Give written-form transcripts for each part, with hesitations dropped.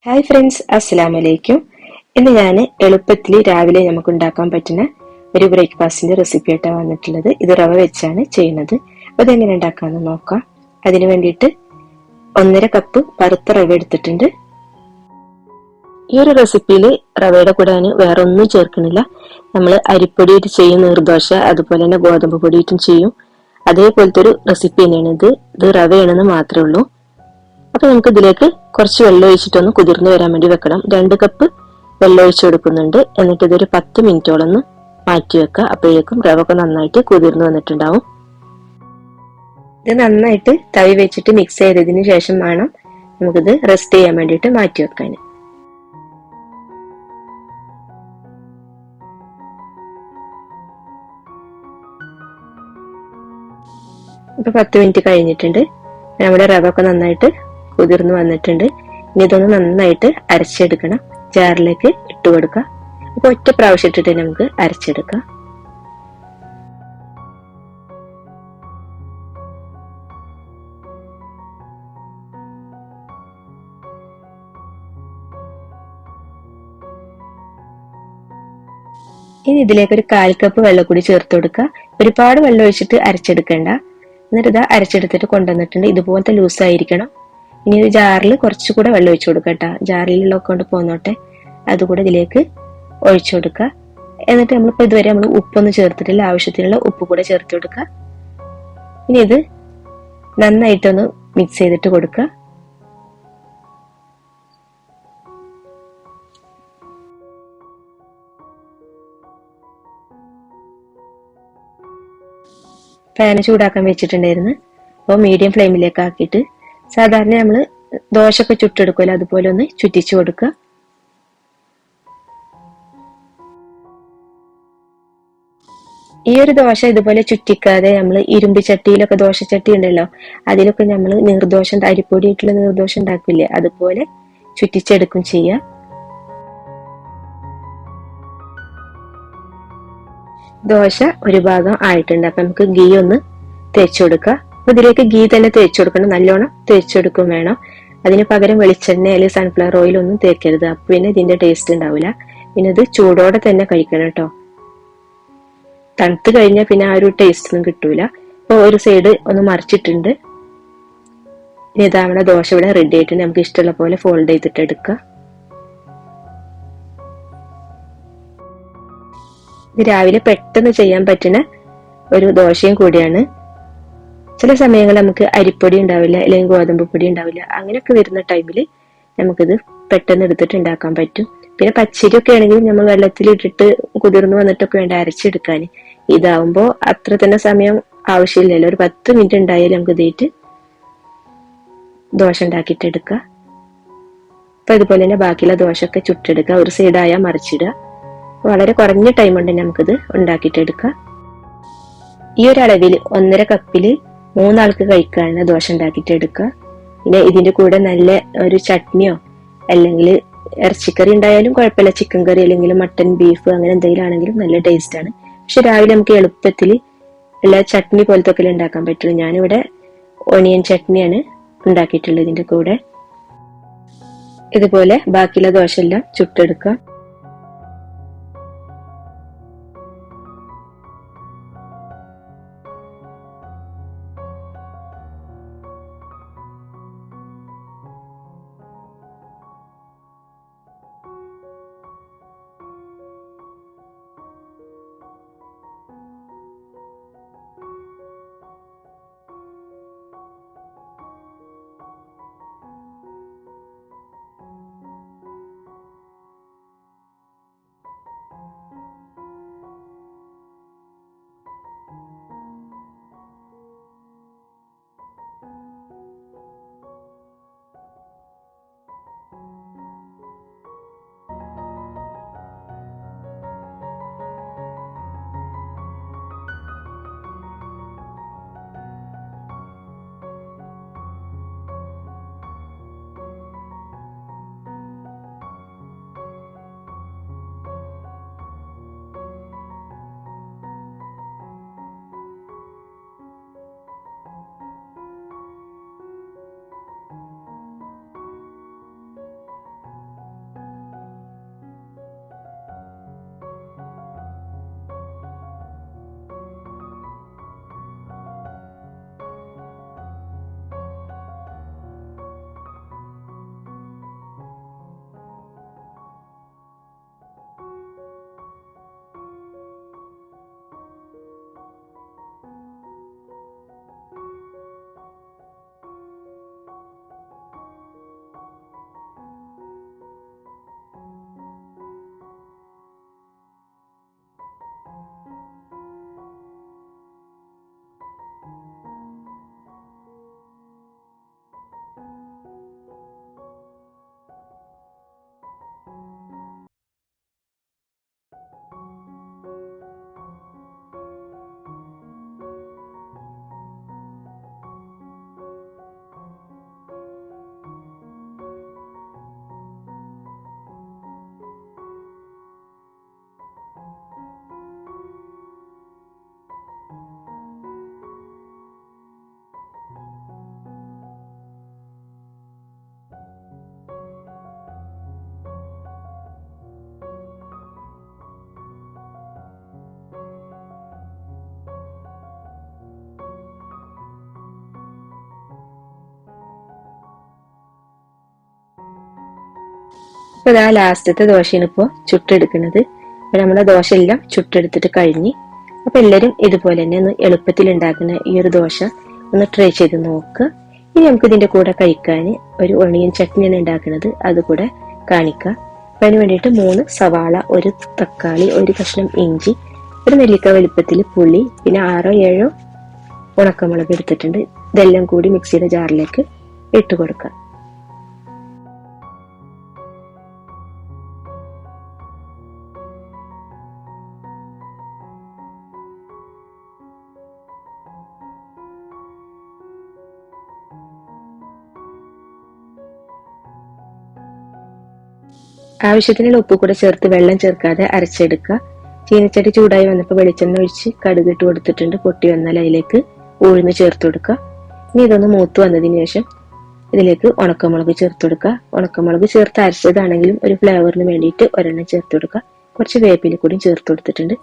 Hi friends, അസ്സലാമു അലൈക്കും. ഇന്ന് ഞാൻ എളുപ്പത്തിൽ രാവിലെ നമുക്ക് ഉണ്ടാക്കാൻ പറ്റുന്ന ഒരു ബ്രേക്ക്ഫാസ്റ്റിന്റെ റെസിപ്പി ആയിട്ടാണ് വന്നിട്ടുള്ളത്. ഇത് റവ വെച്ചാണ് ചെയ്യുന്നത്. അപ്പോൾ ഇതെങ്ങനെ ഉണ്ടാക്കാമെന്ന് നോക്കാം. അതിന് വേണ്ടിയിട്ട് 1.5 കപ്പ് വറുത്ത റവ എടുത്തിട്ടുണ്ട്. ഈ ഒരു റെസിപ്പിയിൽ റവയുടെ കൂടെ ഞാൻ വേറെ ഒന്നും ചേർക്കണില്ല. നമ്മൾ അരിപ്പൊടിയിട്ട് ചെയ്യും നീർദോശ, അതുപോലെ തന്നെ ഗോതമ്പ് പൊടിയിട്ടും ചെയ്യും. അതേപോലത്തെ ഒരു റെസിപ്പി തന്നെയാണ് ഇത് റവയാണെന്ന് മാത്രമേ ഉള്ളൂ. അപ്പൊ നമുക്ക് ഇതിലേക്ക് കുറച്ച് വെള്ളം ഒഴിച്ചിട്ടൊന്ന് കുതിർന്നു വരാൻ വേണ്ടി വെക്കണം. 2 കപ്പ് വെള്ളം ഒഴിച്ചു കൊടുക്കുന്നുണ്ട്. എന്നിട്ട് ഇതൊരു 10 മിനിറ്റോളം ഒന്ന് മാറ്റി വെക്കുക. അപ്പോഴേക്കും റവ ഒക്കെ നന്നായിട്ട് കുതിർന്നു വന്നിട്ടുണ്ടാവും. ഇത് നന്നായിട്ട് തവി വെച്ചിട്ട് മിക്സ് ചെയ്തതിന് ശേഷം വേണം നമുക്കിത് റെസ്റ്റ് ചെയ്യാൻ വേണ്ടിയിട്ട് മാറ്റി വെക്കാൻ. ഇപ്പൊ 10 മിനിറ്റ് കഴിഞ്ഞിട്ടുണ്ട്. നമ്മുടെ റവ ഒക്കെ നന്നായിട്ട് കുതിർന്നു വന്നിട്ടുണ്ട്. ഇനി ഇതൊന്ന് നന്നായിട്ട് അരച്ചെടുക്കണം. ജാറിലേക്ക് ഇട്ട് കൊടുക്കുക. അപ്പൊ ഒറ്റ പ്രാവശ്യം ഇട്ടിട്ട് നമുക്ക് അരച്ചെടുക്കാം. ഇനി ഇതിലേക്ക് ഒരു 1/4 കപ്പ് വെള്ളം കൂടി ചേർത്ത് കൊടുക്കുക. ഒരുപാട് വെള്ളം ഒഴിച്ചിട്ട് അരച്ചെടുക്കണ്ട. എന്നിട്ട് ഇതാ അരച്ചെടുത്തിട്ട് കൊണ്ടുവന്നിട്ടുണ്ട്. ഇതുപോലത്തെ ലൂസ് ആയിരിക്കണം. ഇനി ഒരു ജാറിൽ കുറച്ചുകൂടെ വെള്ളം ഒഴിച്ചു കൊടുക്കുക കേട്ടോ. ജാറിലുള്ള കൊണ്ട് പോന്നോട്ടെ. അതുകൂടെ ഇതിലേക്ക് ഒഴിച്ചു കൊടുക്കുക. എന്നിട്ട് നമ്മളിപ്പോ ഇതുവരെ നമ്മൾ ഉപ്പൊന്നും ചേർത്തിട്ടില്ല. ആവശ്യത്തിനുള്ള ഉപ്പ് കൂടെ ചേർത്ത് കൊടുക്കുക. ഇനി ഇത് നന്നായിട്ടൊന്ന് മിക്സ് ചെയ്തിട്ട് കൊടുക്കുക. പാന് ചൂടാക്കാൻ വെച്ചിട്ടുണ്ടായിരുന്നു. അപ്പോൾ മീഡിയം ഫ്ലെയിമിലേക്ക് ആക്കിയിട്ട് സാധാരണ നമ്മൾ ദോശയൊക്കെ ചുട്ടെടുക്കുമല്ലോ, അതുപോലെ ഒന്ന് ചുറ്റിച്ചു കൊടുക്കുക. ഈ ഒരു ദോശ ഇതുപോലെ ചുറ്റിക്കാതെ നമ്മൾ ഇരുമ്പ് ചട്ടിയിലൊക്കെ ദോശച്ചട്ടി ഉണ്ടല്ലോ, അതിലൊക്കെ നമ്മൾ നീർദോശ അരിപ്പൊടിയിട്ടുള്ള നീർദോശ ഉണ്ടാക്കില്ലേ, അതുപോലെ ചുറ്റിച്ചെടുക്കും ചെയ്യുക. ദോശ ഒരു ഭാഗം ആയിട്ടുണ്ട്. അപ്പൊ നമുക്ക് ഗീ ഒന്ന് തേച്ചു കൊടുക്കുക. അപ്പൊ ഇതിലേക്ക് ഗീ തന്നെ തേച്ചു കൊടുക്കണം. നല്ലോണം തേച്ചു കൊടുക്കും വേണം. അതിന് പകരം വെളിച്ചെണ്ണ അല്ലെങ്കിൽ സൺഫ്ലവർ ഓയിൽ ഒന്നും തേക്കരുത്. അപ്പൊ പിന്നെ ഇതിന്റെ ടേസ്റ്റ് ഉണ്ടാവില്ല. പിന്നെ ഇത് ചൂടോടെ തന്നെ കഴിക്കണം കേട്ടോ. തണുത്ത് കഴിഞ്ഞാൽ പിന്നെ ആ ഒരു ടേസ്റ്റ് ഒന്നും കിട്ടൂല. അപ്പൊ ഒരു സൈഡ് ഒന്ന് മറിച്ചിട്ടുണ്ട്. ഇനി ഇതാ നമ്മുടെ ദോശ ഇവിടെ റെഡി ആയിട്ടുണ്ട്. നമുക്ക് ഇഷ്ടമുള്ള പോലെ ഫോൾഡ് ചെയ്തിട്ട് എടുക്കുക. ഇത് രാവിലെ പെട്ടെന്ന് ചെയ്യാൻ പറ്റുന്ന ഒരു ദോശയും കൂടിയാണ്. ചില സമയങ്ങളിൽ നമുക്ക് അരിപ്പൊടി ഉണ്ടാവില്ല, അല്ലെങ്കിൽ ഗോതമ്പ് പൊടി ഉണ്ടാവില്ല. അങ്ങനെയൊക്കെ വരുന്ന ടൈമിൽ നമുക്കിത് പെട്ടെന്ന് എടുത്തിട്ട് ഉണ്ടാക്കാൻ പറ്റും. പിന്നെ പച്ചരിയൊക്കെ ആണെങ്കിൽ നമ്മൾ വെള്ളത്തിൽ ഇട്ടിട്ട് കുതിർന്നു വന്നിട്ടൊക്കെ വേണ്ട അരച്ചെടുക്കാൻ. ഇതാവുമ്പോൾ അത്ര തന്നെ സമയം ആവശ്യമില്ലല്ലോ. ഒരു 10 മിനിറ്റ് ഉണ്ടായാലും നമുക്ക് ഇതായിട്ട് ദോശ ഉണ്ടാക്കിയിട്ട് എടുക്കാം. അപ്പൊ ഇതുപോലെ തന്നെ ബാക്കിയുള്ള ദോശയൊക്കെ ചുട്ടെടുക്കുക. ഒരു സൈഡായാൽ മറിച്ചിടുക. വളരെ കുറഞ്ഞ ടൈം കൊണ്ട് നമുക്കിത് ഉണ്ടാക്കിയിട്ട് എടുക്കാം. ഈ ഒരു അളവിൽ 1.5 കപ്പില് 3 ആൾക്ക് കഴിക്കാനുള്ള ദോശ ഉണ്ടാക്കിയിട്ട് എടുക്കുക. പിന്നെ ഇതിന്റെ കൂടെ നല്ല ഒരു ചട്നിയോ അല്ലെങ്കിൽ ഇറച്ചിക്കറി ഉണ്ടായാലും കുഴപ്പമില്ല. ചിക്കൻ കറി അല്ലെങ്കിൽ മട്ടൻ, ബീഫ് അങ്ങനെ എന്തെങ്കിലും ആണെങ്കിലും നല്ല ടേസ്റ്റ് ആണ്. പക്ഷെ രാവിലെ നമുക്ക് എളുപ്പത്തിൽ എല്ലാ ചട്നി പോലത്തെ ഒക്കെ ഉണ്ടാക്കാൻ പറ്റുള്ളൂ. ഞാനിവിടെ ഓണിയൻ ചട്നിയാണ് ഉണ്ടാക്കിയിട്ടുള്ളത് ഇതിന്റെ കൂടെ. ഇതുപോലെ ബാക്കിയുള്ള ദോശ എല്ലാം ചുട്ടെടുക്കുക. അപ്പൊ ഇതാ ലാസ്റ്റത്തെ ദോശയാണ് ഇപ്പോൾ ചുട്ടെടുക്കുന്നത്. അപ്പൊ നമ്മുടെ ദോശ എല്ലാം ചുട്ടെടുത്തിട്ട് കഴിഞ്ഞ്. അപ്പൊ എല്ലാവരും ഇതുപോലെ തന്നെ ഒന്ന് എളുപ്പത്തിൽ ഉണ്ടാക്കുന്ന ഈ ഒരു ദോശ ഒന്ന് ട്രൈ ചെയ്ത് നോക്കുക. ഇനി നമുക്ക് ഇതിന്റെ കൂടെ കഴിക്കാൻ ഒരു ഒണിയൻ ചട്നിയാണ് ഉണ്ടാക്കുന്നത്, അതുകൂടെ കാണിക്കാം. അപ്പൊ അതിന് വേണ്ടിയിട്ട് 3 സവാള, 1 തക്കാളി, 1 കഷ്ണം ഇഞ്ചി, 1 നെല്ലിക്ക വലുപ്പത്തിൽ പുളി, പിന്നെ 6 7 ഉണക്കമുളക് എടുത്തിട്ടുണ്ട്. ഇതെല്ലാം കൂടി മിക്സിയുടെ ജാറിലേക്ക് ഇട്ട് കൊടുക്കാം. ആവശ്യത്തിനുള്ള ഉപ്പ് കൂടെ ചേർത്ത് വെള്ളം ചേർക്കാതെ അരച്ചെടുക്കുക. ചീനച്ചട്ടി ചൂടായി വന്നപ്പോൾ വെളിച്ചെണ്ണ ഒഴിച്ച് കടുക് ഇട്ട് കൊടുത്തിട്ടുണ്ട്. പൊട്ടി വന്നാൽ അതിലേക്ക് ഉഴുന്ന് ചേർത്ത് കൊടുക്കുക. ഇനി ഇതൊന്ന് മൂത്ത് വന്നതിന് ശേഷം ഇതിലേക്ക് ഉണക്കമുളക് ചേർത്ത് കൊടുക്കുക. ഉണക്കമുളക് ചേർത്ത് അരച്ചതാണെങ്കിലും ഒരു ഫ്ലേവറിന് വേണ്ടിയിട്ട് ഒരെണ്ണം ചേർത്ത് കൊടുക്കുക. കുറച്ച് വേപ്പില കൂടി ചേർത്ത് കൊടുത്തിട്ടുണ്ട്.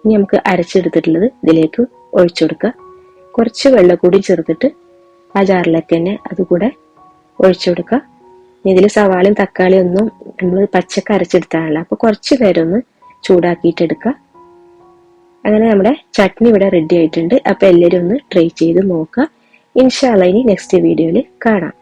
ഇനി നമുക്ക് അരച്ചെടുത്തിട്ടുള്ളത് ഇതിലേക്ക് ഒഴിച്ചു കൊടുക്കുക. കുറച്ച് വെള്ളം കൂടി ചേർത്തിട്ട് ആ ജാറിലേക്ക് തന്നെ അതുകൂടെ ഒഴിച്ചു കൊടുക്കുക. ഇതിൽ സവാളയും തക്കാളിയും ഒന്നും നമ്മൾ പച്ചക്ക് അരച്ചെടുത്താണല്ലോ, അപ്പൊ കുറച്ച് നേരം ഒന്ന് ചൂടാക്കിയിട്ടെടുക്കുക. അങ്ങനെ നമ്മുടെ ചട്നി ഇവിടെ റെഡി ആയിട്ടുണ്ട്. അപ്പൊ എല്ലാവരും ഒന്ന് ട്രൈ ചെയ്ത് നോക്കുക. ഇൻഷാ അല്ലാഹ് ഇനി നെക്സ്റ്റ് വീഡിയോയിൽ കാണാം.